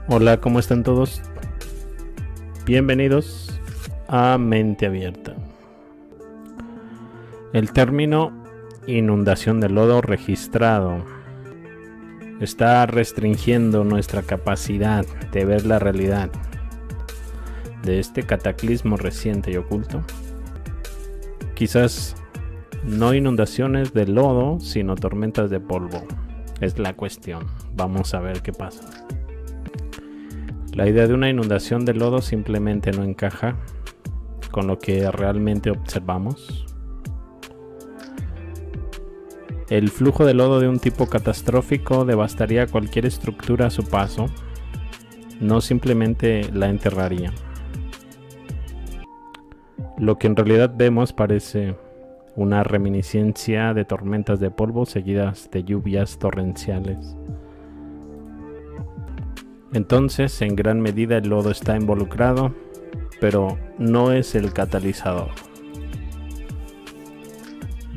Hola, ¿cómo están todos? Bienvenidos a Mente Abierta. El término inundación de lodo registrado está restringiendo nuestra capacidad de ver la realidad de este cataclismo reciente y oculto. Quizás no inundaciones de lodo, sino tormentas de polvo. Es la cuestión. Vamos a ver qué pasa. La idea de una inundación de lodo simplemente no encaja con lo que realmente observamos. El flujo de lodo de un tipo catastrófico devastaría cualquier estructura a su paso, no simplemente la enterraría. Lo que en realidad vemos parece una reminiscencia de tormentas de polvo seguidas de lluvias torrenciales. Entonces, en gran medida el lodo está involucrado, pero no es el catalizador.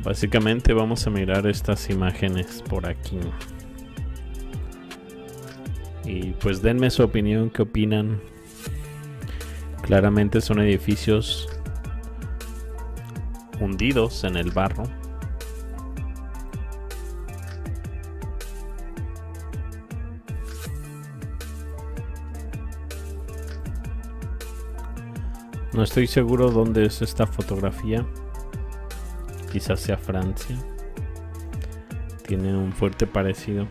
Básicamente vamos a mirar estas imágenes por aquí. Y pues denme su opinión, ¿qué opinan? Claramente son edificios hundidos en el barro. No estoy seguro dónde es esta fotografía. Quizás sea Francia. Tiene un fuerte parecido.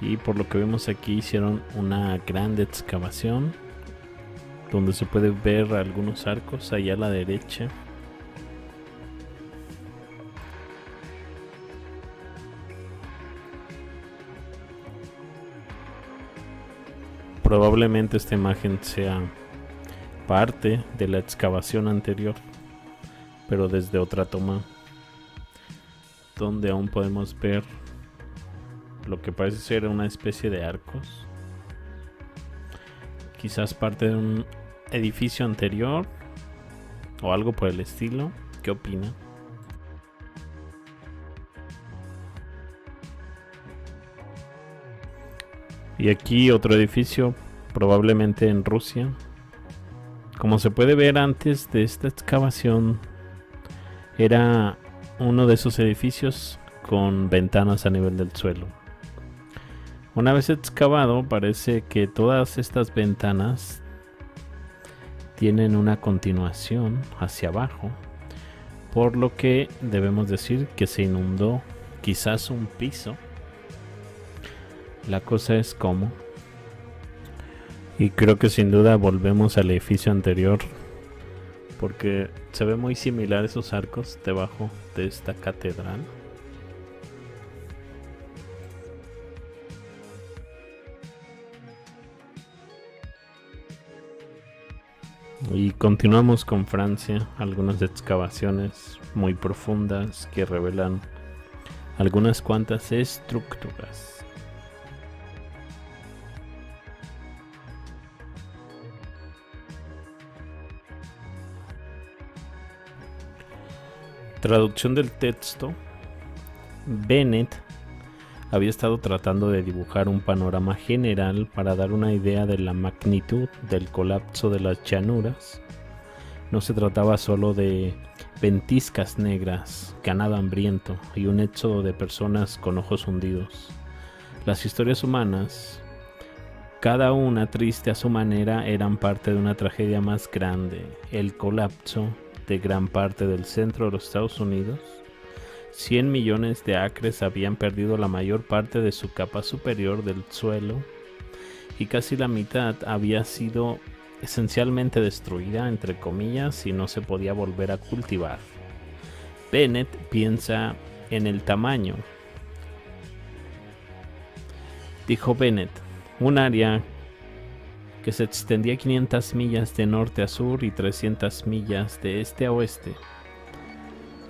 Y por lo que vemos aquí hicieron una gran excavación donde se puede ver algunos arcos allá a la derecha. Probablemente esta imagen sea parte de la excavación anterior, pero desde otra toma, donde aún podemos ver lo que parece ser una especie de arcos, quizás parte de un edificio anterior o algo por el estilo. ¿Qué opina? Y aquí otro edificio, probablemente en Rusia. Como se puede ver, antes de esta excavación era uno de esos edificios con ventanas a nivel del suelo. Una vez excavado, parece que todas estas ventanas tienen una continuación hacia abajo, por lo que debemos decir que se inundó quizás un piso. La cosa es cómo. Y creo que sin duda volvemos al edificio anterior, porque se ve muy similar esos arcos debajo de esta catedral. Y continuamos con Francia, algunas excavaciones muy profundas que revelan algunas cuantas estructuras. Traducción del texto. Bennett había estado tratando de dibujar un panorama general para dar una idea de la magnitud del colapso de las llanuras. No se trataba solo de ventiscas negras, ganado hambriento y un éxodo de personas con ojos hundidos. Las historias humanas, cada una triste a su manera, eran parte de una tragedia más grande: el colapso de gran parte del centro de los Estados Unidos. 100 millones de acres habían perdido la mayor parte de su capa superior del suelo y casi la mitad había sido esencialmente destruida, entre comillas, y no se podía volver a cultivar. Bennett piensa en el tamaño. Dijo Bennett, un área que se extendía 500 millas de norte a sur y 300 millas de este a oeste.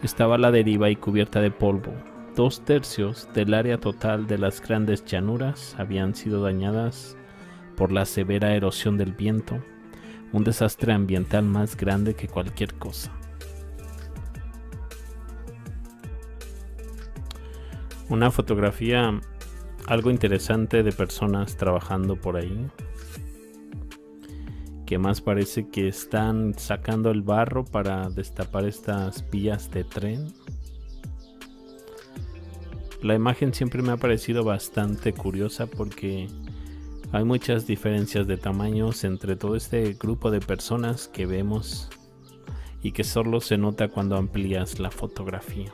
Estaba a la deriva y cubierta de polvo. 2/3 del área total de las grandes llanuras habían sido dañadas por la severa erosión del viento, un desastre ambiental más grande que cualquier cosa. Una fotografía algo interesante de personas trabajando por ahí, que más parece que están sacando el barro para destapar estas vías de tren. La imagen siempre me ha parecido bastante curiosa porque hay muchas diferencias de tamaños entre todo este grupo de personas que vemos y que solo se nota cuando amplías la fotografía.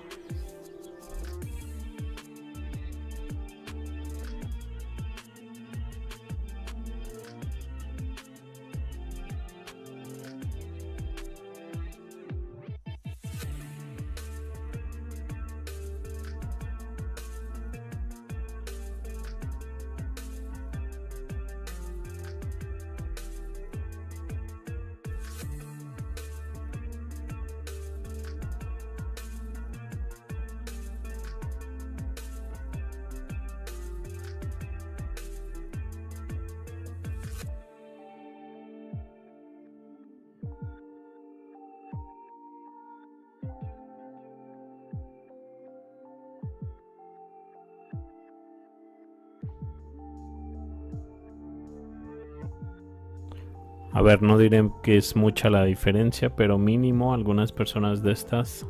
A ver, no diré que es mucha la diferencia, pero mínimo algunas personas de estas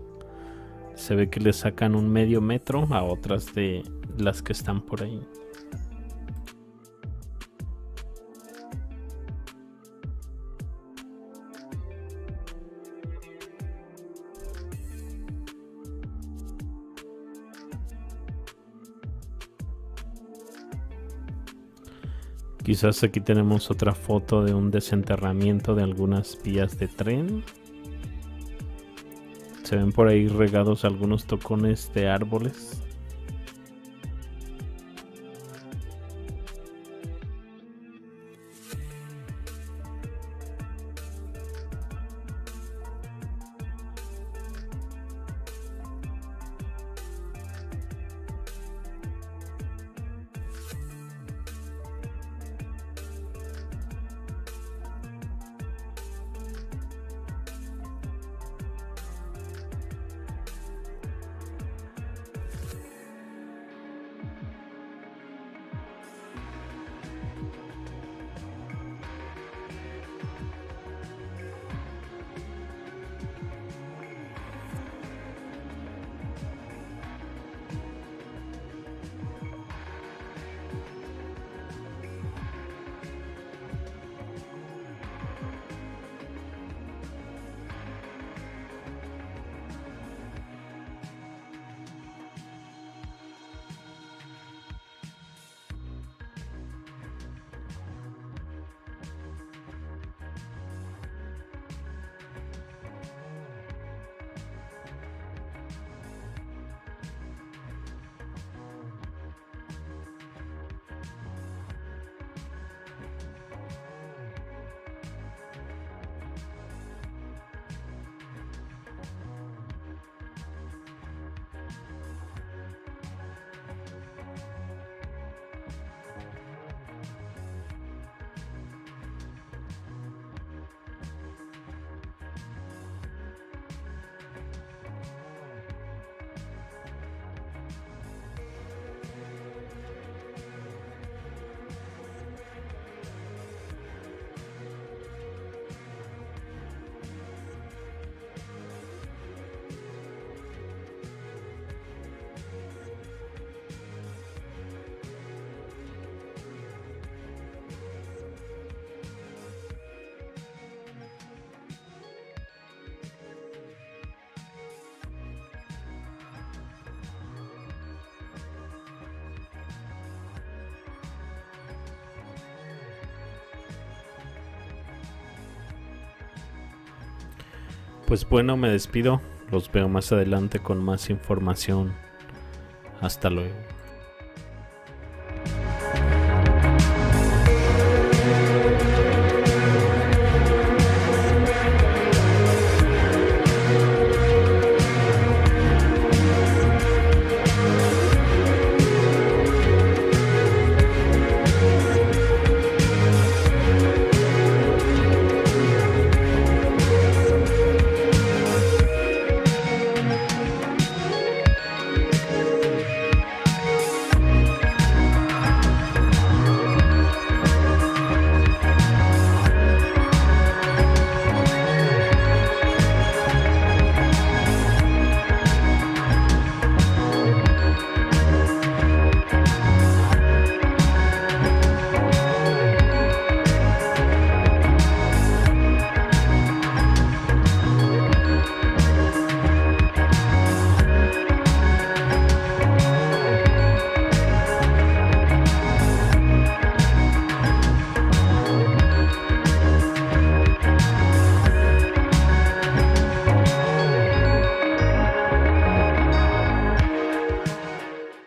se ve que le sacan un medio metro a otras de las que están por ahí. Quizás aquí tenemos otra foto de un desenterramiento de algunas vías de tren. Se ven por ahí regados algunos tocones de árboles. Pues bueno, me despido. Los veo más adelante con más información. Hasta luego.